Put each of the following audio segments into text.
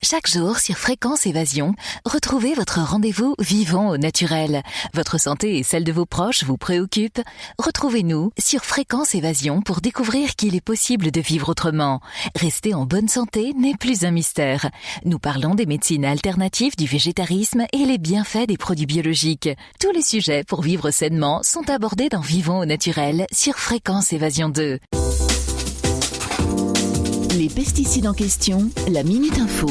Chaque jour sur Fréquence Évasion, retrouvez votre rendez-vous vivant au naturel. Votre santé et celle de vos proches vous préoccupent? Retrouvez-nous sur Fréquence Évasion pour découvrir qu'il est possible de vivre autrement. Rester en bonne santé n'est plus un mystère. Nous parlons des médecines alternatives, du végétarisme et les bienfaits des produits biologiques. Tous les sujets pour vivre sainement sont abordés dans Vivons au naturel sur Fréquence Évasion 2. Les pesticides en question, la Minute Info.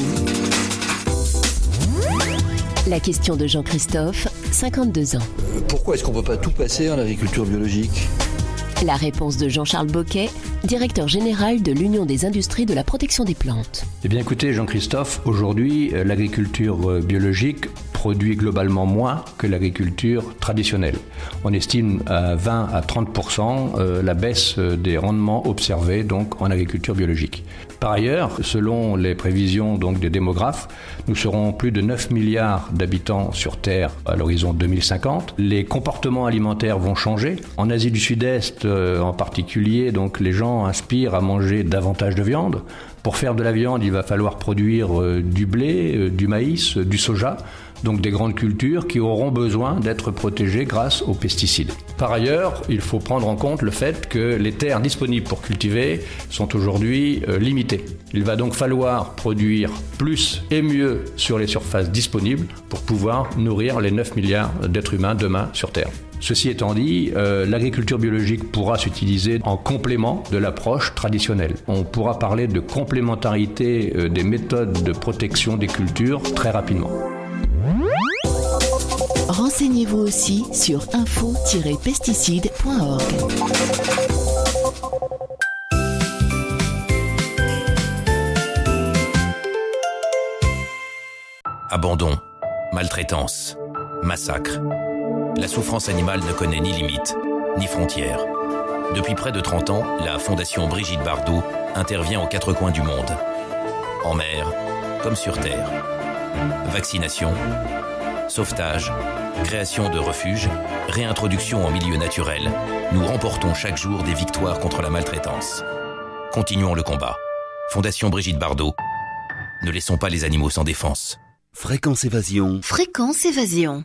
La question de Jean-Christophe, 52 ans. Pourquoi est-ce qu'on ne peut pas tout passer en agriculture biologique ? La réponse de Jean-Charles Boquet, directeur général de l'Union des industries de la protection des plantes. Eh bien écoutez Jean-Christophe, aujourd'hui l'agriculture biologique produit globalement moins que l'agriculture traditionnelle. On estime à 20 à 30% la baisse des rendements observés donc en agriculture biologique. Par ailleurs, selon les prévisions donc des démographes, nous serons plus de 9 milliards d'habitants sur Terre à l'horizon 2050. Les comportements alimentaires vont changer. En Asie du Sud-Est en particulier, donc les gens aspirent à manger davantage de viande. Pour faire de la viande, il va falloir produire du blé, du maïs, du soja, donc des grandes cultures qui auront besoin d'être protégées grâce aux pesticides. Par ailleurs, il faut prendre en compte le fait que les terres disponibles pour cultiver sont aujourd'hui limitées. Il va donc falloir produire plus et mieux sur les surfaces disponibles pour pouvoir nourrir les 9 milliards d'êtres humains demain sur Terre. Ceci étant dit, l'agriculture biologique pourra s'utiliser en complément de l'approche traditionnelle. On pourra parler de complémentarité des méthodes de protection des cultures très rapidement. Renseignez-vous aussi sur info-pesticides.org. Abandon, maltraitance, massacre. La souffrance animale ne connaît ni limite, ni frontières. Depuis près de 30 ans, la Fondation Brigitte Bardot intervient aux 4 coins du monde. En mer, comme sur terre. Vaccination, sauvetage, création de refuges, réintroduction en milieu naturel. Nous remportons chaque jour des victoires contre la maltraitance. Continuons le combat. Fondation Brigitte Bardot. Ne laissons pas les animaux sans défense. Fréquence Évasion. Fréquence Évasion.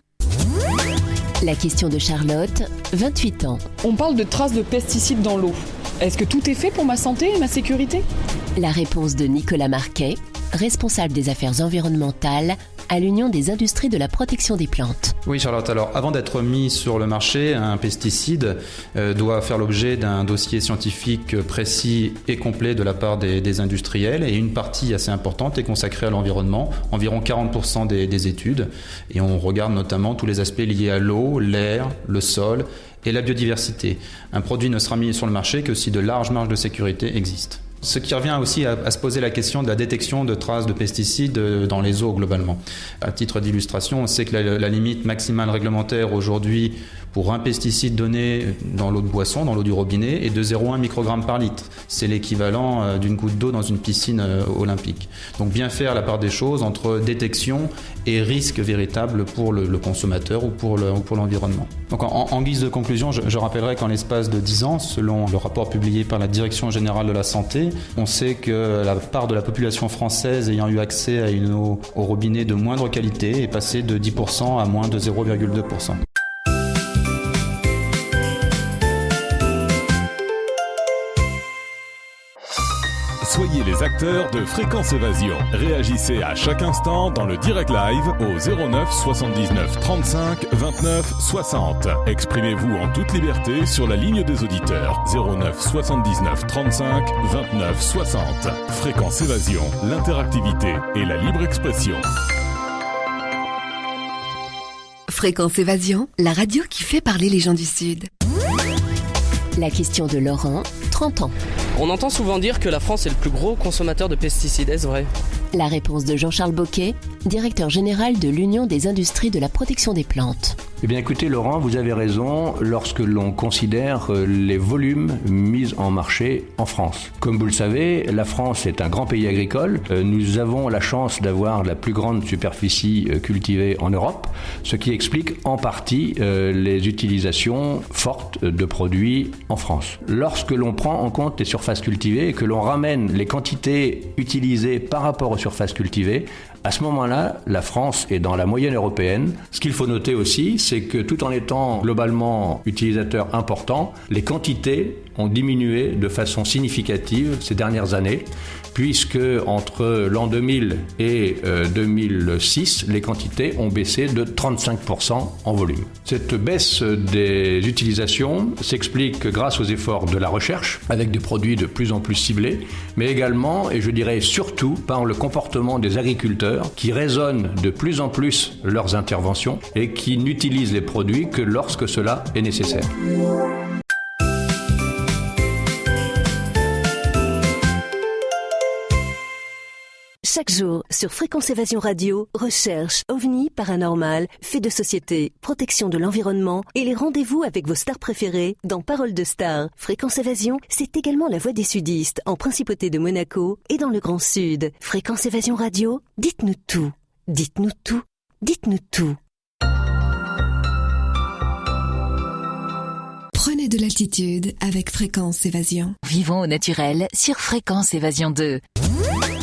La question de Charlotte, 28 ans. On parle de traces de pesticides dans l'eau. Est-ce que tout est fait pour ma santé et ma sécurité ? La réponse de Nicolas Marquet, responsable des affaires environnementales à l'Union des industries de la protection des plantes. Oui Charlotte, alors avant d'être mis sur le marché, un pesticide doit faire l'objet d'un dossier scientifique précis et complet de la part des industriels, et une partie assez importante est consacrée à l'environnement, environ 40% des études, et on regarde notamment tous les aspects liés à l'eau, l'air, le sol et la biodiversité. Un produit ne sera mis sur le marché que si de larges marges de sécurité existent. Ce qui revient aussi à se poser la question de la détection de traces de pesticides dans les eaux globalement. À titre d'illustration, on sait que la limite maximale réglementaire aujourd'hui pour un pesticide donné dans l'eau de boisson, dans l'eau du robinet, est de 0,1 microgramme par litre. C'est l'équivalent d'une goutte d'eau dans une piscine olympique. Donc bien faire la part des choses entre détection et risque véritable pour le consommateur ou pour l'environnement. Donc en guise de conclusion, je rappellerai qu'en l'espace de 10 ans, selon le rapport publié par la Direction générale de la santé, on sait que la part de la population française ayant eu accès à une eau au robinet de moindre qualité est passée de 10% à moins de 0,2%. Soyez les acteurs de Fréquence Évasion. Réagissez à chaque instant dans le direct live au 09 79 35 29 60. Exprimez-vous en toute liberté sur la ligne des auditeurs 09 79 35 29 60. Fréquence Évasion, l'interactivité et la libre expression. Fréquence Évasion, la radio qui fait parler les gens du Sud. La question de Laurent, 30 ans. On entend souvent dire que la France est le plus gros consommateur de pesticides, est-ce vrai ? La réponse de Jean-Charles Boquet, directeur général de l'Union des industries de la protection des plantes. Eh bien écoutez Laurent, vous avez raison lorsque l'on considère les volumes mis en marché en France. Comme vous le savez, la France est un grand pays agricole. Nous avons la chance d'avoir la plus grande superficie cultivée en Europe, ce qui explique en partie les utilisations fortes de produits en France. Lorsque l'on prend en compte les surfaces cultivées et que l'on ramène les quantités utilisées par rapport aux surfaces cultivées, à ce moment-là, la France est dans la moyenne européenne. Ce qu'il faut noter aussi, c'est que tout en étant globalement utilisateur important, les quantités ont diminué de façon significative ces dernières années, puisque entre l'an 2000 et 2006, les quantités ont baissé de 35% en volume. Cette baisse des utilisations s'explique grâce aux efforts de la recherche, avec des produits de plus en plus ciblés, mais également, et je dirais surtout, par le comportement des agriculteurs qui raisonnent de plus en plus leurs interventions et qui n'utilisent les produits que lorsque cela est nécessaire. Chaque jour, sur Fréquence Évasion Radio, recherche, ovni, paranormal, faits de société, protection de l'environnement et les rendez-vous avec vos stars préférées dans Paroles de Stars. Fréquence Évasion, c'est également la voix des sudistes en Principauté de Monaco et dans le Grand Sud. Fréquence Évasion Radio, dites-nous tout. Dites-nous tout. Dites-nous tout. Prenez de l'altitude avec Fréquence Évasion. Vivons au naturel sur Fréquence Évasion 2.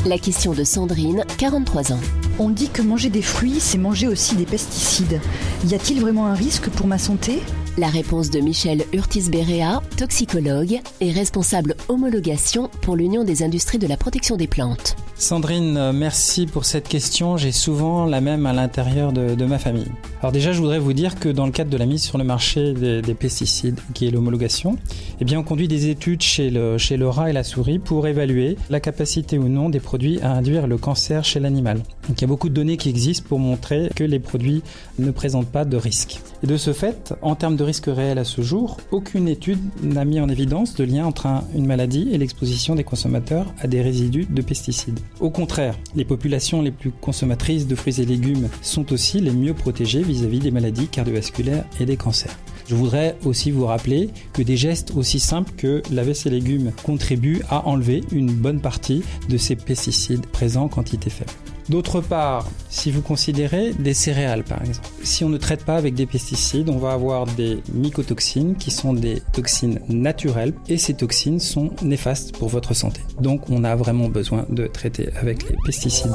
La question de Sandrine, 43 ans. On dit que manger des fruits, c'est manger aussi des pesticides. Y a-t-il vraiment un risque pour ma santé ? La réponse de Michel Urtis-Béréa, toxicologue et responsable homologation pour l'Union des industries de la protection des plantes. Sandrine, merci pour cette question. J'ai souvent la même à l'intérieur de ma famille. Alors déjà, je voudrais vous dire que dans le cadre de la mise sur le marché des pesticides, qui est l'homologation, eh bien, on conduit des études chez le rat et la souris pour évaluer la capacité ou non des produits à induire le cancer chez l'animal. Donc il y a beaucoup de données qui existent pour montrer que les produits ne présentent pas de risque. Et de ce fait, en termes de risque réel à ce jour, aucune étude n'a mis en évidence de lien entre une maladie et l'exposition des consommateurs à des résidus de pesticides. Au contraire, les populations les plus consommatrices de fruits et légumes sont aussi les mieux protégées vis-à-vis des maladies cardiovasculaires et des cancers. Je voudrais aussi vous rappeler que des gestes aussi simples que laver ses légumes contribuent à enlever une bonne partie de ces pesticides présents en quantité faible. D'autre part, si vous considérez des céréales par exemple, si on ne traite pas avec des pesticides, on va avoir des mycotoxines qui sont des toxines naturelles et ces toxines sont néfastes pour votre santé. Donc on a vraiment besoin de traiter avec les pesticides.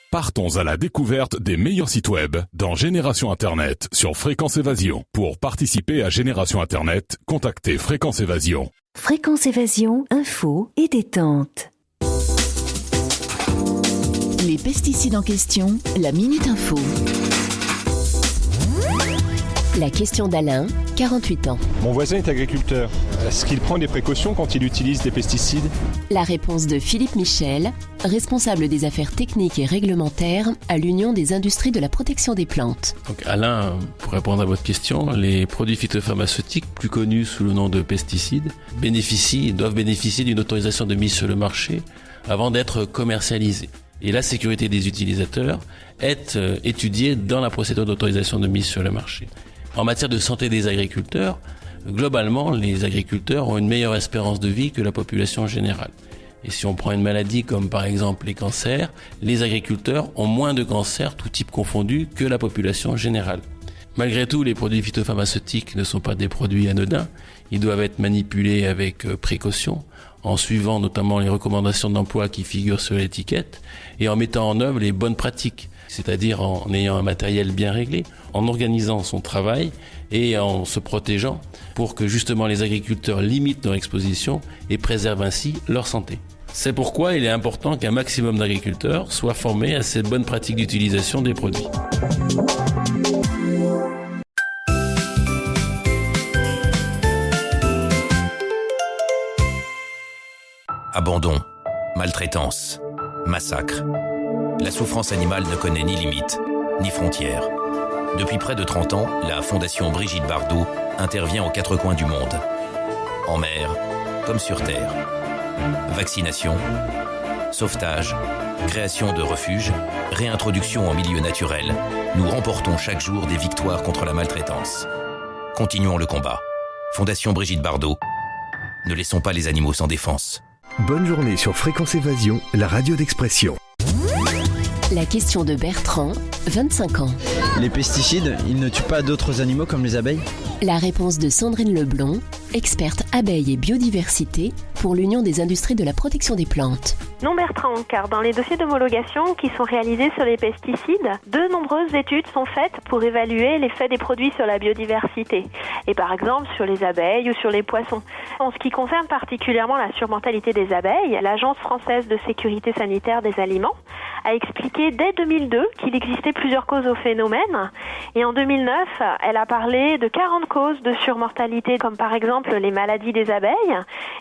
Partons à la découverte des meilleurs sites web dans Génération Internet sur Fréquence Évasion. Pour participer à Génération Internet, contactez Fréquence Évasion. Fréquence Évasion, info et détente. Les pesticides en question, la Minute Info. La question d'Alain, 48 ans. Mon voisin est agriculteur. Est-ce qu'il prend des précautions quand il utilise des pesticides ? La réponse de Philippe Michel, responsable des affaires techniques et réglementaires à l'Union des industries de la protection des plantes. Donc Alain, pour répondre à votre question, les produits phytopharmaceutiques, plus connus sous le nom de pesticides, doivent bénéficier d'une autorisation de mise sur le marché avant d'être commercialisés. Et la sécurité des utilisateurs est étudiée dans la procédure d'autorisation de mise sur le marché. En matière de santé des agriculteurs, globalement, les agriculteurs ont une meilleure espérance de vie que la population générale. Et si on prend une maladie comme par exemple les cancers, les agriculteurs ont moins de cancers, tout type confondu, que la population générale. Malgré tout, les produits phytopharmaceutiques ne sont pas des produits anodins. Ils doivent être manipulés avec précaution, en suivant notamment les recommandations d'emploi qui figurent sur l'étiquette et en mettant en œuvre les bonnes pratiques, c'est-à-dire en ayant un matériel bien réglé, en organisant son travail et en se protégeant pour que justement les agriculteurs limitent leur exposition et préservent ainsi leur santé. C'est pourquoi il est important qu'un maximum d'agriculteurs soient formés à ces bonnes pratiques d'utilisation des produits. Abandon, maltraitance, massacre. La souffrance animale ne connaît ni limite, ni frontières. Depuis près de 30 ans, la Fondation Brigitte Bardot intervient aux 4 coins du monde. En mer, comme sur terre. Vaccination, Sauvetage, création de refuges, réintroduction en milieu naturel, nous remportons chaque jour des victoires contre la maltraitance. Continuons le combat. Fondation Brigitte Bardot. Ne laissons pas les animaux sans défense. Bonne journée sur Fréquence Évasion, la radio d'expression. La question de Bertrand, 25 ans. Les pesticides, ils ne tuent pas d'autres animaux comme les abeilles ? La réponse de Sandrine Leblond, experte abeilles et biodiversité pour l'Union des industries de la protection des plantes. Non Bertrand, car dans les dossiers d'homologation qui sont réalisés sur les pesticides, de nombreuses études sont faites pour évaluer l'effet des produits sur la biodiversité, et par exemple sur les abeilles ou sur les poissons. En ce qui concerne particulièrement la surmortalité des abeilles, l'Agence française de sécurité sanitaire des aliments a expliqué dès 2002 qu'il existait plusieurs causes au phénomène, et en 2009, elle a parlé de 40 causes de surmortalité, comme par exemple les maladies des abeilles,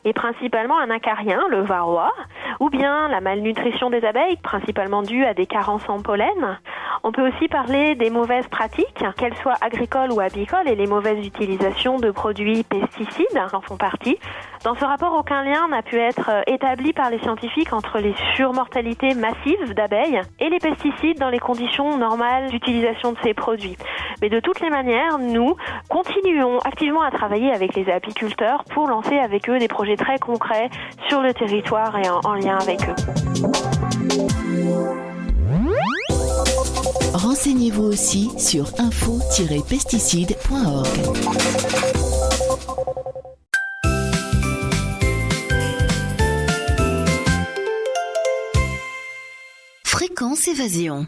et principalement un acarien, le varroa, ou bien la malnutrition des abeilles, principalement due à des carences en pollen. On peut aussi parler des mauvaises pratiques, qu'elles soient agricoles ou apicoles, et les mauvaises utilisations de produits pesticides en font partie. Dans ce rapport, aucun lien n'a pu être établi par les scientifiques entre les surmortalités massives d'abeilles et les pesticides dans les conditions normales d'utilisation de ces produits. Mais de toutes les manières, nous continuons activement à travailler avec les apiculteurs pour lancer avec eux des projets très concrets sur le territoire et en lien avec eux. Renseignez-vous aussi sur info-pesticides.org. Fréquence Évasion.